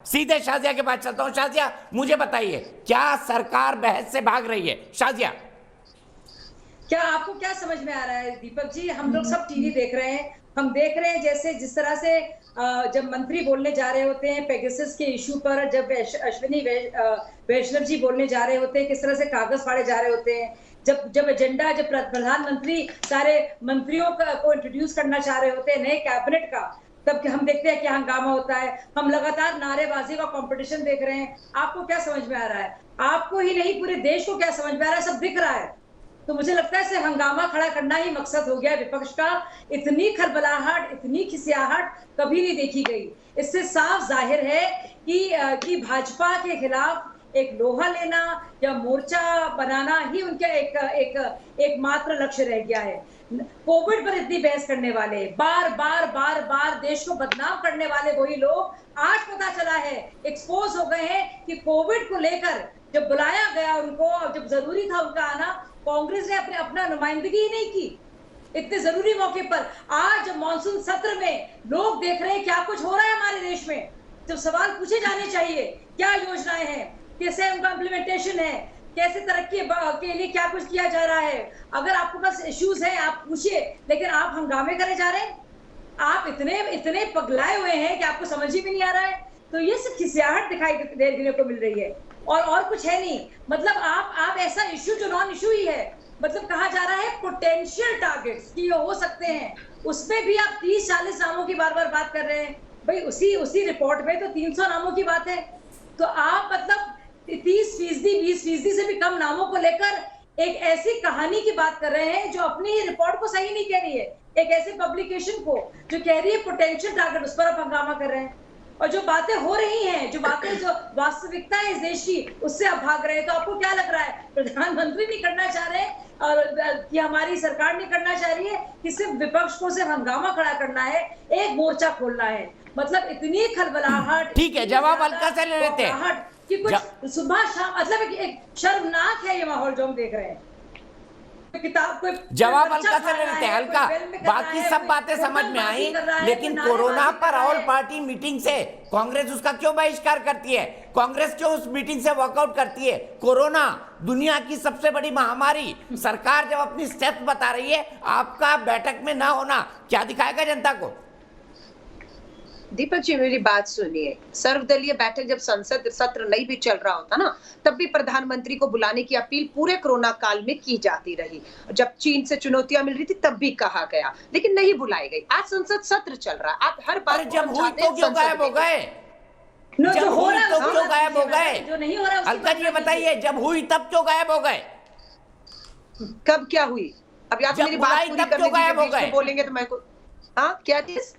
सीधे शाजिया के पास चलता हूं। शाजिया, मुझे बताइए, क्या सरकार बहस से भाग रही है? शाजिया, क्या आपको क्या समझ में आ रहा है दीपक जी? हम लोग सब टीवी देख रहे हैं, हम देख रहे हैं जैसे जिस तरह से जब मंत्री बोलने जा रहे होते हैं पेगासस के इशू पर, जब अश्विनी वैष्णव जी बोलने जा रहे होते हैं, किस तरह से कागज फाड़े जा रहे होते हैं, जब जब एजेंडा, जब प्रधानमंत्री सारे मंत्रियों को इंट्रोड्यूस करना चाह रहे होते हैं नए कैबिनेट का, तब हम देखते हैं क्या हंगामा होता है। हम लगातार नारेबाजी का कंपटीशन देख रहे हैं। आपको क्या समझ में आ रहा है? आपको ही नहीं, पूरे देश को क्या समझ में आ रहा है? सब दिख रहा है। तो मुझे लगता है इसे हंगामा खड़ा करना ही मकसद हो गया विपक्ष का। इतनी खलबलाहट, इतनी खिसियाहट कभी नहीं देखी गई। इससे साफ जाहिर है कि भाजपा के खिलाफ एक लोहा लेना या मोर्चा बनाना ही उनका एकमात्र लक्ष्य रह गया है। कोविड पर इतनी बहस करने वाले, बार बार देश को बदनाम करने वाले वही लोग आज पता चला है, एक्सपोज हो गए हैं कि कोविड को लेकर जब बुलाया गया उनको और जब जरूरी था उनका आना, कांग्रेस ने अपना नुमाइंदगी ही नहीं की इतने जरूरी मौके पर। आज मॉनसून सत्र में लोग देख रहे हैं क्या कुछ हो रहा है हमारे देश में, जब सवाल पूछे जाने चाहिए क्या योजनाएं हैं, कैसे उनका इम्प्लीमेंटेशन है, कैसे तरक्की के लिए क्या कुछ किया जा रहा है। अगर आपके पास इश्यूज हैं आप पूछिए, लेकिन आप हंगामे करे जा रहे हैं। आप इतने पगलाए हुए हैं कि आपको समझ ही भी नहीं आ रहा है। तो ये सिर्फ खिसियाहट दिखाई देने को मिल रही है और कुछ है नहीं। मतलब आप ऐसा इश्यू जो नॉन इश्यू ही है, मतलब कहा जा रहा है पोटेंशियल टारगेट्स कि ये हो सकते हैं, उसमें भी आप 30-40 नामों की बार बात कर रहे हैं। भाई उसी रिपोर्ट में तो 300 नामों की बात है। तो आप मतलब 30%, 20% से भी कम नामों को लेकर एक ऐसी कहानी की बात कर रहे हैं जो अपनी ही रिपोर्ट को सही नहीं कह रही है। एक ऐसे पब्लिकेशन को जो कह रही है पोटेंशियल टारगेट, उस पर आप हंगामा कर रहे हैं। और जो बातें हो रही हैं, जो वास्तविकता है इस देश की, उससे आप भाग रहे हैं। तो आपको क्या लग रहा है, प्रधानमंत्री नहीं करना चाह रहे और कि हमारी सरकार नहीं करना चाह रही है कि सिर्फ विपक्ष को सिर्फ हंगामा खड़ा करना है, एक मोर्चा खोलना है? मतलब इतनी खलबलाहट। ठीक है, जवाब हल्का से ले लेते हैं कि कुछ सुबह शाम, मतलब एक शर्मनाक है ये माहौल जो हम देख रहे हैं। जवाब हल्का से ले लेते हैं, हल्का। बाकी सब बातें समझ में आई, लेकिन कोरोना पर ऑल पार्टी मीटिंग से कांग्रेस उसका क्यों बहिष्कार करती है? कांग्रेस क्यों उस मीटिंग से वॉकआउट करती है? कोरोना दुनिया की सबसे बड़ी महामारी, सरकार जब अपनी स्टेप्स बता रही है, आपका बैठक में ना होना क्या दिखाएगा जनता को? दीपक जी मेरी बात सुनिए, सर्वदलीय बैठक जब संसद सत्र नहीं भी चल रहा होता ना, तब भी प्रधानमंत्री को बुलाने की अपील पूरे कोरोना काल में की जाती रही। जब चीन से चुनौतियां मिल रही थी तब भी कहा गया, लेकिन नहीं बुलाई गई। आज संसद सत्र चल रहा है, आप हर बार जब हुई तो क्यों गायब हो गए? जब हुई तो क्यों गायब हो गए? जो नहीं हो रहा है हल्का जी ये बताइए, जब हुई तब क्यों गायब हो गए? कब क्या हुई? अब आप मेरी बात पूरी कर लीजिए, बोलेंगे तो मैं को हाँ क्या चीज